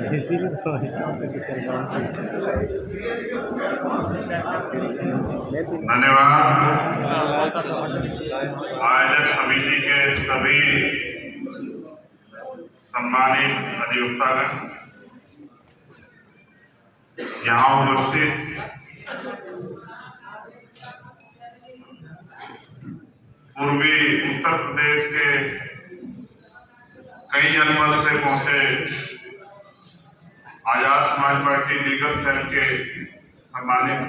इसीलिए तो स्टॉप करके चल रहा हूँ। धन्यवाद। आयोजक समिति के सभी सम्मानित अधिवक्तागण, यहाँ उपस्थित पूर्वी उत्तर प्रदेश के कई जनपद से पहुंचे Azad Samaj party legal cell के सम्मानित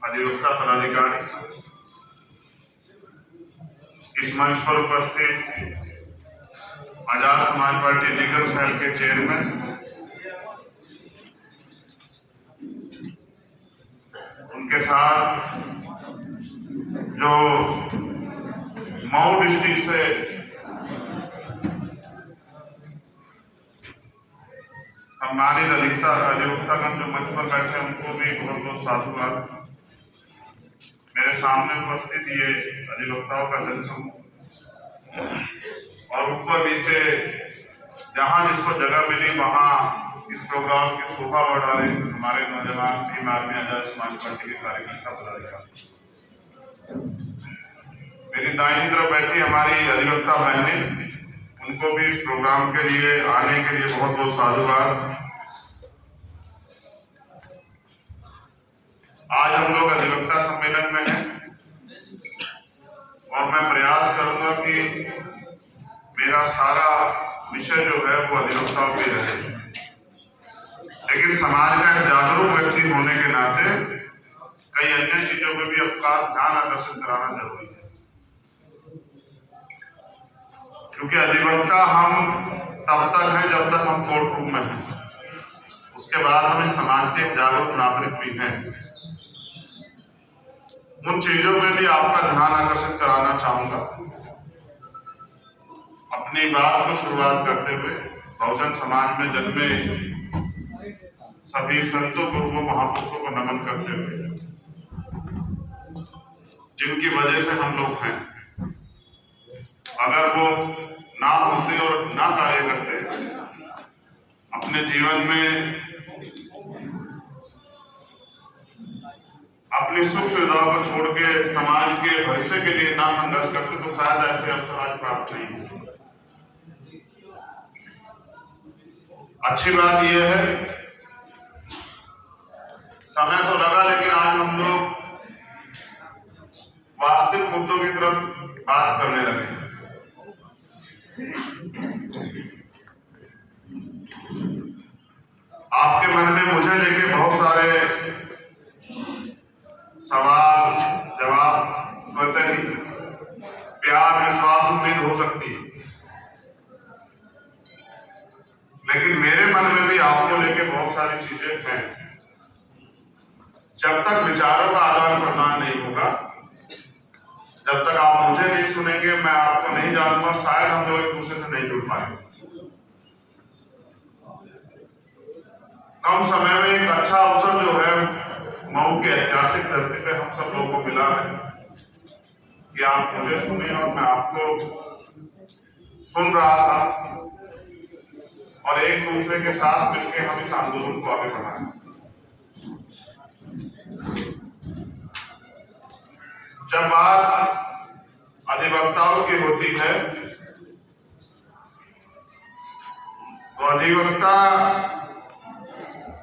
अधिवक्ता पदाधिकारी, इस मंच पर उपस्थित Azad Samaj party legal cell के चेयरमैन, उनके साथ जो मऊ डिस्ट्रिक्ट से सम्मानित अधिवक्तागण जो मंच पर बैठे, उनको भी बहुत बहुत साधुवाद। मेरे सामने उपस्थित ये अधिवक्ताओं का जनसमूह और ऊपर नीचे जहां जिसको जगह मिली वहां इस प्रोग्राम की शोभा बढ़ा रहे हमारे नौजवान टीम आदमी आजाद समाज पार्टी के कार्यकर्ता पदाधिकारी। मेरी दाहिनी तरफ बैठी हमारी अधिवक्ता बहनें, उनको भी इस प्रोग्राम के लिए आने के लिए बहुत बहुत साधुवाद। आज हम लोग अधिवक्ता सम्मेलन में हैं और मैं प्रयास करूंगा कि मेरा सारा विषय जो है वो अधिवक्ताओं पे रहे, लेकिन समाज का एक जागरूक व्यक्ति होने के नाते कई अन्य चीजों में भी आपका ध्यान आकर्षित कराना जरूरी है, क्योंकि अधिवक्ता हम तब तक हैं जब तक हम कोर्ट रूम में हैं, उसके बाद हम इस समाज के एक जागरूक नागरिक भी हैं। उन चीजों में भी आपका ध्यान आकर्षित कराना चाहूंगा। अपनी बात को शुरुआत करते हुए बहुजन समाज में जन्मे सभी संतों, गुरुओं, महापुरुषों को नमन करते हुए, जिनकी वजह से हम लोग हैं। अगर वो ना होते और ना कार्य करते, अपने जीवन में अपनी सुख सुविधाओं को छोड़ के समाज के भविष्य के लिए ना संघर्ष करते, तो शायद ऐसे अवसर आज प्राप्त नहीं होते। अच्छी बात यह है, समय तो लगा, लेकिन आज हम लोग वास्तविक मुद्दों की तरफ बात करने लगे। आपके मन में मुझे लेके बहुत सारे सवाल जवाब, स्वतः ही प्यार, विश्वास, उम्मीद हो सकती है, लेकिन मेरे मन में भी आपको लेके बहुत सारी चीजें हैं। जब तक विचारों का आदान प्रदान नहीं होगा, जब तक आप मुझे नहीं सुनेंगे, मैं आपको नहीं जानूंगा, शायद हम लोग एक दूसरे से नहीं जुड़ पाएंगे। कम समय में एक अच्छा अवसर जो है मऊ के ऐतिहासिक धरती पे हम सब लोगों को मिला है कि आप मुझे सुने और मैं आपको सुन रहा था, और एक दूसरे के साथ मिलकर हम इस आंदोलन को आगे बढ़ाएं। जब बात अधिवक्ताओं की होती है तो अधिवक्ता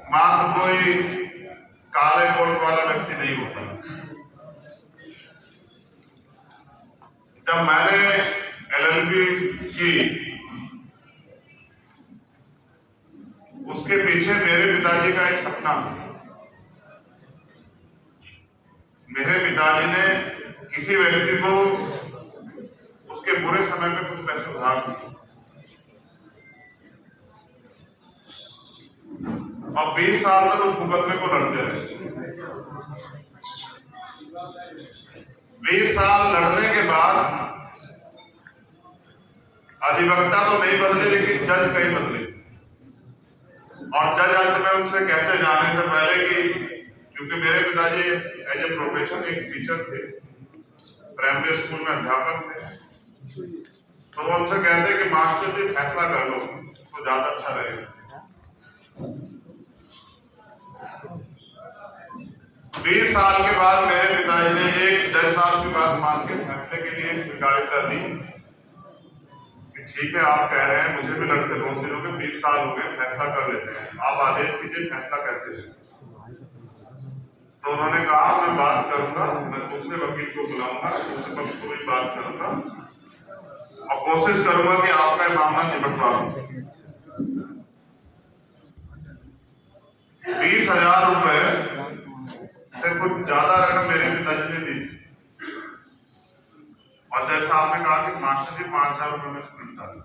मात्र कोई काले कोट वाला व्यक्ति नहीं होता। जब मैंने LLB की, उसके पीछे मेरे पिताजी का एक सपना था। मेरे पिताजी ने किसी व्यक्ति को उसके बुरे समय में कुछ पैसे उधार दिए और 20 साल तक उस मुकदमे को लड़ते रहे। 20 साल लड़ने के बाद अधिवक्ता तो नहीं बदले, लेकिन जज कई बदले, और जज अंत में उनसे कहते जाने से पहले कि, क्योंकि मेरे पिताजी एज ए प्रोफेशन एक टीचर थे, प्राइमरी स्कूल में अध्यापक थे, तो वो उनसे कहते कि मास्टर जी फैसला कर लो तो ज्यादा अच्छा रहेगा। 20 साल के बाद मेरे पिताजी ने एक 10 साल की बात मान के फैसले के लिए स्वीकार्यता दी कि ठीक है, आप कह रहे हैं, मुझे भी लगते 2 दिनों के 20 साल हो गए, फैसला कर लेते हैं, आप आदेश कीजिए फैसला कैसे है। तो उन्होंने कहा मैं बात करूंगा, मैं दूसरे वकील को बुलाऊंगा, दूसरे पक्ष को भी बात करूंगा और कोशिश करूंगा कि आपका मामला निपटवा लूं। 20,000 रुपए से कुछ ज्यादा रकम मेरे पिताजी ने दी और जैसा आपने कहा कि मास्टर जी 5,000 रुपए में से निपटा लें।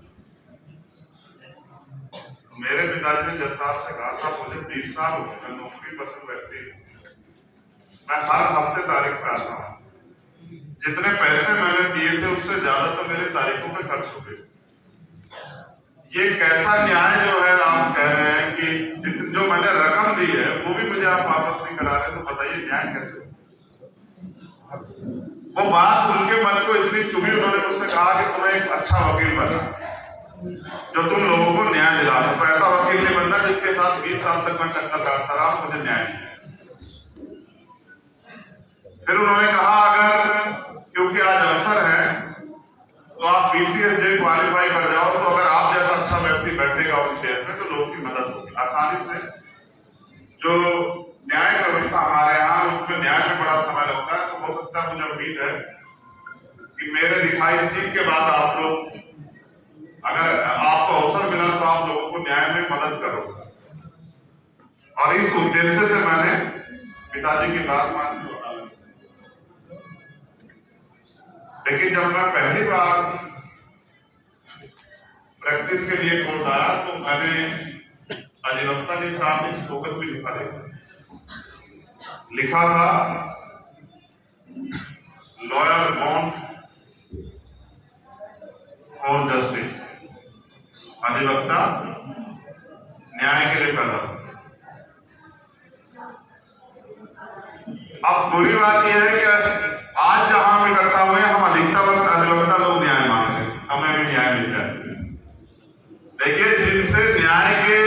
मेरे पिताजी ने जज साहब से कहा साहब मुझे 20 साल हो गए, मैं नौकरी पर बैठती हूँ, मैं हर हफ्ते तारीख पे आता हूँ, जितने पैसे मैंने दिए थे उससे ज्यादा तो मेरे तारीखों पे खर्च हो गए। ये कैसा न्याय जो है आप कह रहे हैं कि जो मैंने रकम दी है वो भी मुझे आप वापस नहीं करा रहे, तो बताइए न्याय कैसे हो? वो बात उनके मन को इतनी चुभी, उन्होंने मुझसे कहा कि तुम्हें एक अच्छा वकील बनना जो तुम लोगों को न्याय दिला सको, ऐसा वकील नहीं बनना जिसके साथ 20 साल तक मैं चक्कर काटता रहा, मुझे न्याय नहीं। फिर उन्होंने कहा अगर क्योंकि आज अवसर है तो आप PCSJ क्वालिफाई कर जाओ, तो अगर आप जैसा अच्छा व्यक्ति बैठेगा उन चेयर में तो लोगों की मदद होगी आसानी से। जो न्याय व्यवस्था हमारे यहाँ उसमें न्याय में बड़ा समय लगता है, तो हो सकता है, मुझे उम्मीद है कि मेरे दिखाई सीख के बाद आप लोग, अगर आपको अवसर मिला तो आप लोगों को न्याय में मदद करोगे। और इस उद्देश्य से मैंने पिताजी की बात मान ली। लेकिन जब मैं पहली बार प्रैक्टिस के लिए कोर्ट आया तो मैंने अधिवक्ता के साथ एक स्लोगन भी लिखा था लॉयर बॉर्न फॉर जस्टिस, अधिवक्ता न्याय के लिए पैदा। अब बुरी बात यह है कि आज जहां हम इकट्ठा हुए हम अधिवक्ता लोग न्याय मांग रहे हैं, हमें भी न्याय मिल जाए। देखिए, जिनसे न्याय के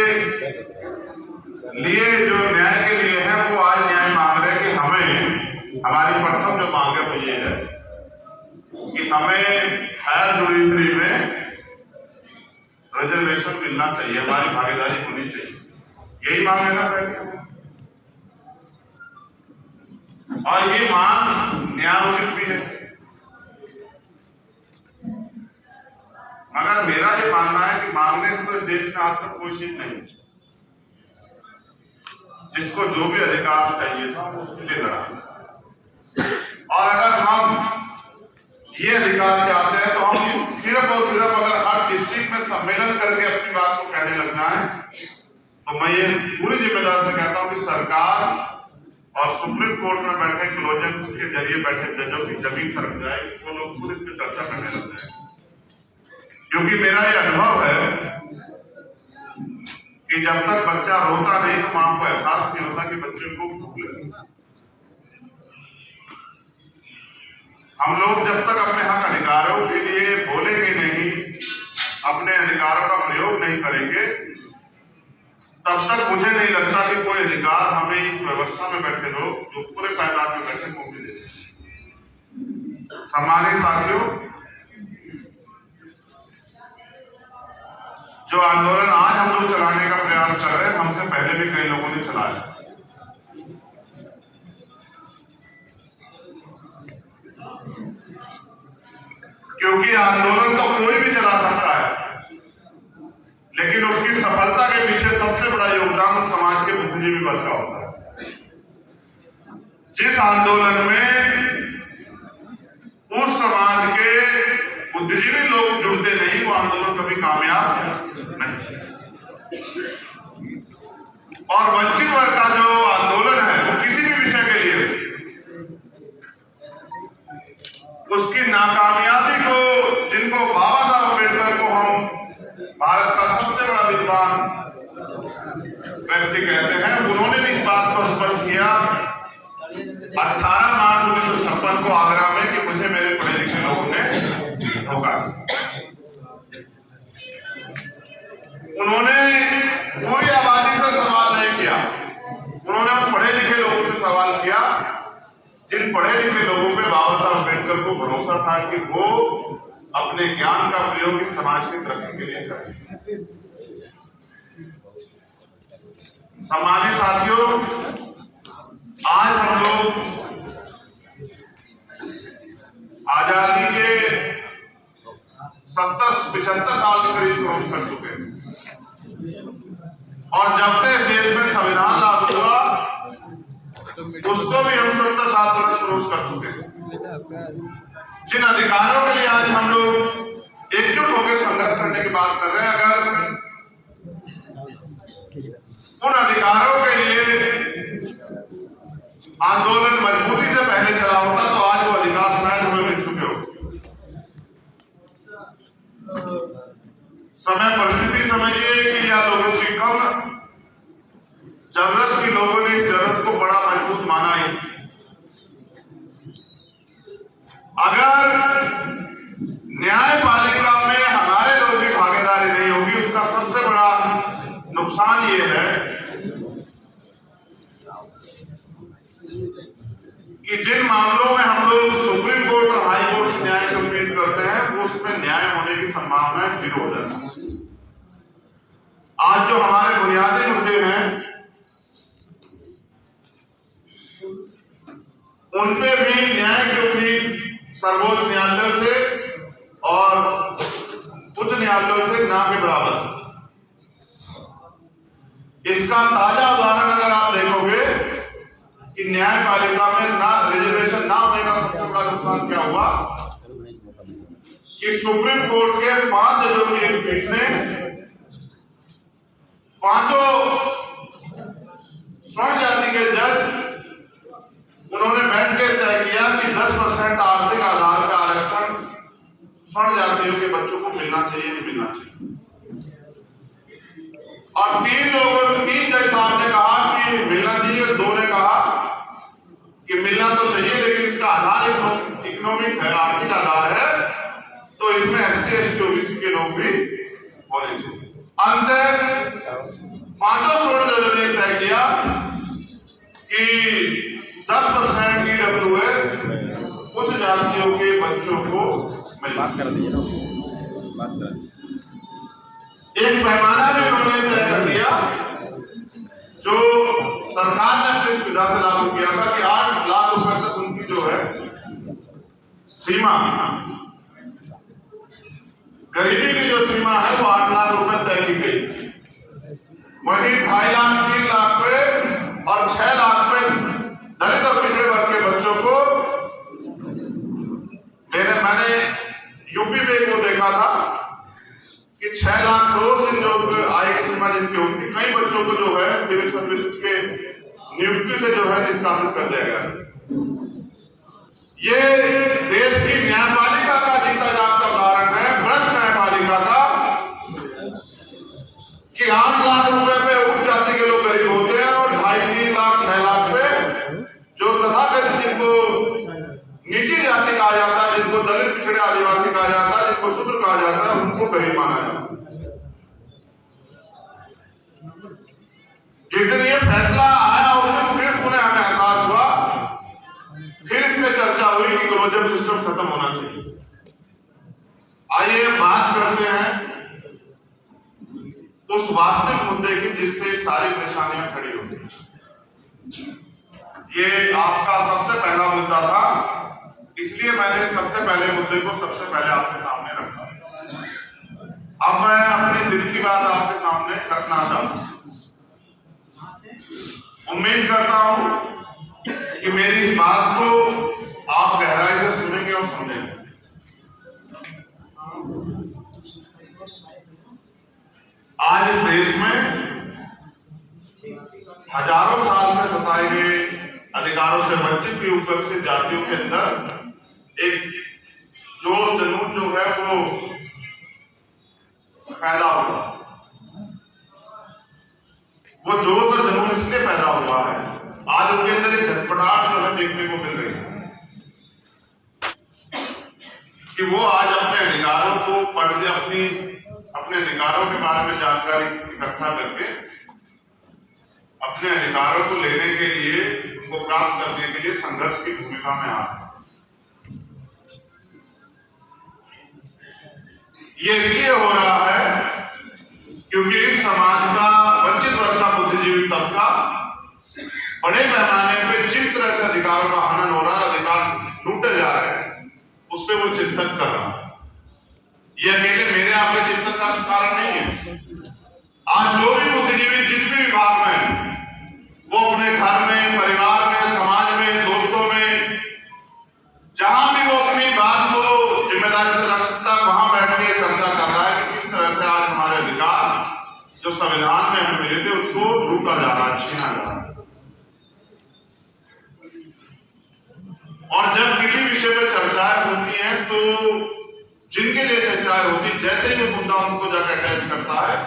लिए, जो न्याय के लिए है, वो आज न्याय मांग रहे हैं कि हमें, हमारी प्रथम जो मांग है वो ये है कि हमें हायर जुडिशरी में रिजर्वेशन मिलना चाहिए, हमारी भागीदारी होनी चाहिए, यही मांग है ना पहले। और ये मांग न्यायोचित भी है, मगर मेरा ये मानना है कि मांगने से तो इस देश में आज तक कोई चीज नहीं, जिसको जो भी अधिकार चाहिए था उसके लिए लड़ा। और अगर हम ये अधिकार चाहते हैं तो हम सिर्फ और सिर्फ अगर हर डिस्ट्रिक्ट में सम्मेलन करके अपनी बात को कहने लग जाए, तो मैं ये पूरी जिम्मेदारी से कहता हूं कि सरकार और सुप्रीम कोर्ट में बैठे क्लोजेंस के जरिए बैठे जजों की जमीन सरक जाए, वो लोग खुद इस पर चर्चा करने लग जाए। क्योंकि मेरा ये अनुभव है कि जब तक बच्चा रोता नहीं तो मां को एहसास नहीं होता कि बच्चे को भूख लगी। हम लोग जब तक अपने हक अधिकारों के लिए बोलेंगे नहीं, अपने अधिकारों का प्रयोग नहीं करेंगे, तब तक मुझे नहीं लगता कि कोई अधिकार हमें इस व्यवस्था में बैठे लोग जो पूरे पायदान में बैठे वो मिले। सम्मानित साथियों, जो आंदोलन आज हम लोग चलाने का प्रयास कर रहे हैं, हमसे पहले भी कई लोगों ने चलाया। क्योंकि आंदोलन तो कोई भी चला सकता है, लेकिन उसकी सफलता के पीछे सबसे बड़ा योगदान उस समाज के बुद्धिजीवी वर्ग का होता है। जिस आंदोलन में उस समाज के बुद्धिजीवी लोग जुड़ते नहीं, वो आंदोलन कभी कामयाब नहीं। और वंचित वर्ग का जो आंदोलन है वो किसी भी विषय के लिए, उसकी नाकामयाबी को, जिनको बाबा साहब अम्बेडकर को हम भारत का सबसे बड़ा विद्वान व्यक्ति कहते हैं, उन्होंने भी इस बात को स्पष्ट किया 18 मार्च 1956 को आगरा में कि मुझे मेरे पढ़े लिखे लोगों ने धोखा दिया। जिन पढ़े लिखे लोगों पे बाबा साहब अम्बेडकर को भरोसा था कि वो अपने ज्ञान का प्रयोग इस समाज की तरक्की के लिए करें। सम्मानित साथियों, आज हम लोग आजादी के 70-75 साल के करीब क्रॉस कर चुके हैं और जब से देश में संविधान लागू हुआ उसको भी हम 70 साल प्लस क्रॉस कर चुके हैं। जिन अधिकारों के लिए आज हम लोग एकजुट होकर संघर्ष करने की बात कर रहे हैं, अगर उन अधिकारों के लिए आंदोलन मजबूती से पहले चला होता तो आज वो अधिकार शायद हमें मिल चुके हो। समय परिस्थिति समझिए कि या लोगों की कम जरूरत की लोगों ने इस जरूरत को बड़ा मजबूत माना ही। अगर न्यायपालिका में हमारे लोगों की भागीदारी नहीं होगी, उसका सबसे बड़ा नुकसान ये है कि जिन मामलों में हम लोग सुप्रीम कोर्ट और हाई कोर्ट से न्याय की उम्मीद करते हैं उसमें न्याय होने की संभावना 0 हो जाती है। आज जो हमारे बुनियादी मुद्दे हैं उनपे भी न्याय की उम्मीद सर्वोच्च न्यायालय से और उच्च न्यायालय से ना के बराबर। इसका ताजा उदाहरण अगर आप देखोगे कि न्यायपालिका में ना रिजर्वेशन ना होने का सबसे बड़ा नुकसान क्या हुआ कि सुप्रीम कोर्ट के 5 जजों की एक पीठ ने 5 स्वर्ण जाति के जज उन्होंने बैठ के तय किया कि 10% आर्थिक आधार का आरक्षण स्वर्ण जातियों के बच्चों को मिलना चाहिए, नहीं मिलना चाहिए। और 3 जज साहब ने कहा कि मिलना चाहिए, 2 ने कहा कि मिलना तो चाहिए लेकिन इसका आधार इकोनॉमिक है, आर्थिक आधार है, तो इसमें SC ST OBC के लोग भी होने चाहिए। अंत 5 स्वर्ण जजों ने तय किया कि 10% EWS उच्च जातियों के बच्चों को मिलना। एक पैमाना भी उन्होंने तय कर दिया जो सरकार ने अपनी सुविधा से लागू किया था कि 8 लाख रुपए तक उनकी जो है सीमा, गरीबी की जो सीमा है वो 8 लाख रुपए तय की गई। वहीं 2.5 लाख 3 लाख पे और 6 लाख पे दलित और पिछड़े वर्ग के बच्चों को मैंने यूपी में वो देखा था कि 6 लाख रोज जो आय की सीमा जिनकी होती, कई बच्चों को जो है सिविल सर्विसेज के नियुक्ति से जो है निष्कासित कर दिया गया। ये देश की न्यायपालिका का जीता जागता उदाहरण है, भ्रष्ट न्यायपालिका का, कि 8 लाख रुपए पे उच्च जाति के लोग गरीब होते हैं और 2.5-3 लाख 6 लाख पे जो तथाकथित जिनको निजी जाति कहा जाता है, जिनको दलित पिछड़े आदिवासी कहा जाता है, जिनको शूद्र कहा जाता है, उनको गरीब माना जाता है। जिस दिन ये फैसला आया उस दिन फिर पुनः हमें एहसास हुआ, फिर इसमें चर्चा हुई कि क्लोजर सिस्टम खत्म होना चाहिए। आइए बात करते हैं उस वास्तविक मुद्दे की जिससे सारी परेशानियां खड़ी होती हैं। ये आपका सबसे पहला मुद्दा था, इसलिए मैंने सबसे पहले मुद्दे को सबसे पहले आपके सामने रखा। अब मैं अपने दिल की बात आपके सामने रखना चाहता हूं। उम्मीद करता हूं कि मेरी इस बात को आप गहराई से सुनेंगे और समझेंगे। आज इस देश में हजारों साल से सताए गए, अधिकारों से वंचित की विकसित जातियों के अंदर एक जोश जुनून जो है वो पैदा हुआ। वो जोश और जुनून इसलिए पैदा हुआ है, आज उनके अंदर एक झटपटाहट जो है देखने को मिल रही है कि वो आज अपने अधिकारों को पढ़ के अपने अधिकारों के बारे में जानकारी इकट्ठा करके अपने अधिकारों को लेने के लिए को प्राप्त करने के लिए संघर्ष की भूमिका में आ रहे हैं। ये इसलिए हो रहा है क्योंकि इस समाज का वंचित वर्ग का बुद्धिजीवी तबका बड़े पैमाने पे जिस तरह से अधिकारों का हनन हो रहा है, अधिकार लूटे जा रहे हैं, उस पर वो चिंतन कर रहा है। ये अकेले मेरे आपके चिंतन का कारण नहीं है। आज जो भी बुद्धिजीवी जिस भी विभाग में, वो अपने घर में, परिवार में, समाज में, दोस्तों में, जहां भी वो अपनी बात को जिम्मेदारी से रख सकता है, वहां बैठ के चर्चा कर रहा है कि किस तरह से आज हमारे अधिकार जो संविधान में हमें मिले थे उसको लूटा जा रहा है, छीना जा रहा है। और जब किसी विषय पर चर्चाएं होती हैं तो जिनके लिए चर्चाएं होती, जैसे ही वो मुद्दा उनको जाकर अटैच करता है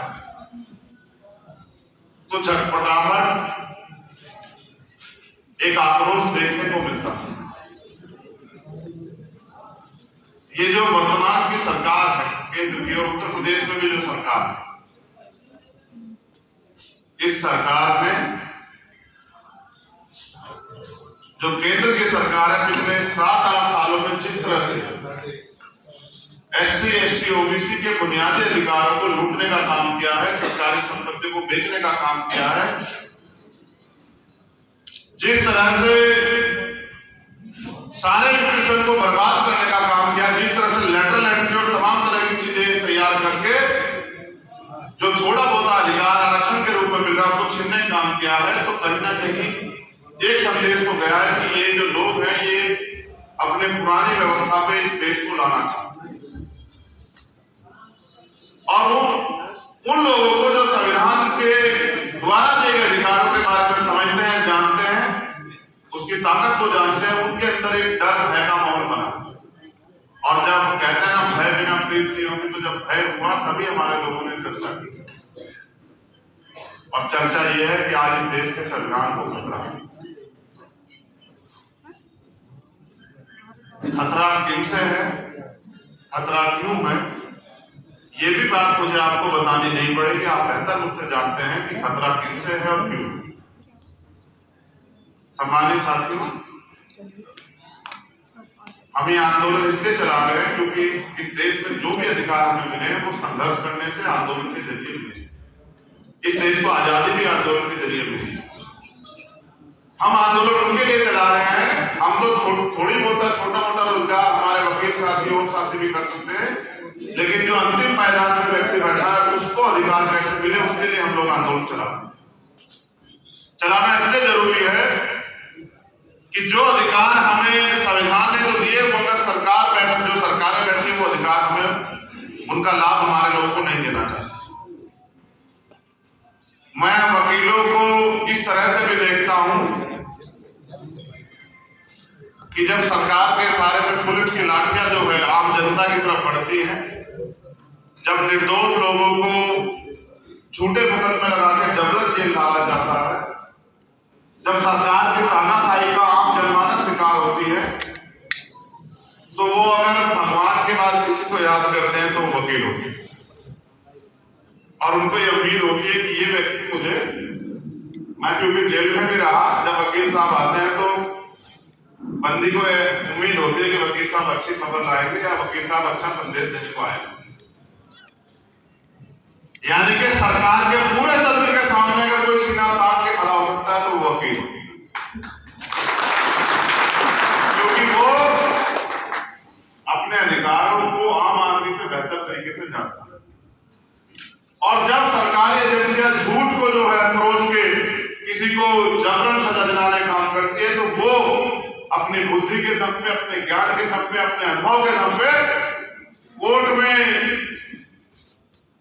तो झटपटाहट, एक आक्रोश देखने को मिलता है। ये जो वर्तमान की सरकार है केंद्र की और उत्तर प्रदेश में भी जो सरकार है, इस सरकार ने, जो केंद्र की सरकार है, पिछले 7-8 सालों में जिस तरह से SC, ST, OBC के बुनियादी अधिकारों को लूटने का काम किया है, सरकारी संपत्ति को बेचने का काम किया है, जिस तरह से सारे इंस्टीट्यूशन को बर्बाद करने का काम किया, जिस तरह से लेटरल एंट्री और तमाम तरह की चीजें तैयार करके जो थोड़ा बहुत अधिकार आरक्षण के रूप में मिल रहा है उसको छीनने का काम किया है, तो कहीं ना कहीं एक संदेश तो गया है कि ये जो लोग हैं ये अपने पुरानी व्यवस्था पे इस देश को लाना चाहते हैं। और वो उन लोगों को जो संविधान के द्वारा दिए गए अधिकारों के बारे में समझते हैं, जानते हैं, उसकी ताकत को जानते हैं, उनके अंदर एक डर भय का माहौल बना। और जब कहते हैं ना भय बिना प्रीत नहीं होती, तो जब भय हुआ तभी हमारे लोगों ने चर्चा की। और चर्चा यह है कि आज इस देश के संविधान को खतरा है। खतरा किनसे है, खतरा क्यों है, ये भी बात मुझे आपको बतानी नहीं पड़ेगी, आप बेहतर मुझसे जानते हैं कि खतरा किनसे है और क्यों। सम्मानित साथियों, हम ये आंदोलन इसलिए चला रहे हैं क्योंकि इस देश में जो भी अधिकार हमें मिले हैं वो संघर्ष करने से, आंदोलन के जरिए मिले। इस देश को आजादी भी आंदोलन के जरिए मिली। हम आंदोलन उनके लिए चला रहे हैं। हम तो थोड़ी बहुत छोटा मोटा रोजगार हमारे वकील साथी और साथी भी कर सकते हैं, लेकिन जो अंतिम पायदान में व्यक्ति बैठा है उसको अधिकार कैसे मिले, उसके लिए हम लोग आंदोलन चलाना इसलिए जरूरी है कि जो अधिकार हमें संविधान ने तो दिए, वो अगर जो सरकारें बैठी वो अधिकार हमें, उनका लाभ हमारे लोगों को नहीं देना चाहिए। मैं वकीलों को इस तरह से भी देखता हूं कि जब सरकार के सारे में पुलिस की लाठियां जो है आम जनता की तरफ बढ़ती है, जब निर्दोष लोगों को झूठे मुकदमे लगा के जबरन जेल डाला जाता है, जब सरकार की तानाशाही का आम जनमानस शिकार होती है, तो वो अगर भगवान के बाद किसी को याद करते हैं तो वो वकील होते हैं। और उनको ये उम्मीद होती है कि ये व्यक्ति मुझे, मैं क्योंकि जेल में भी रहा, जब वकील साहब आते हैं तो बंदी को उम्मीद होती है कि वकील साहब अच्छी खबर लाएंगे या वकील साहब अच्छा संदेश देने को आएंगे। यानी कि सरकार के पूरे तंत्र के सामने अगर कोई सीना तान के खड़ा हो सकता है तो वो वकील, क्योंकि वो अपने अधिकारों को आम आदमी से बेहतर तरीके से जानता है। और जब सरकारी एजेंसियां झूठ को जो है परोस के किसी को जबरन सजा दिलाने का काम करती है, तो वो अपनी बुद्धि के दम पे, अपने ज्ञान के दम पे, अपने अनुभव के दम पे कोर्ट में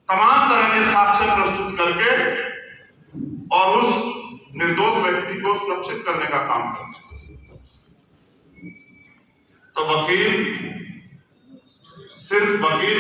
तमाम तरह के साक्ष्य प्रस्तुत करके और उस निर्दोष व्यक्ति को सुरक्षित करने का काम करते हैं। तो वकील सिर्फ वकील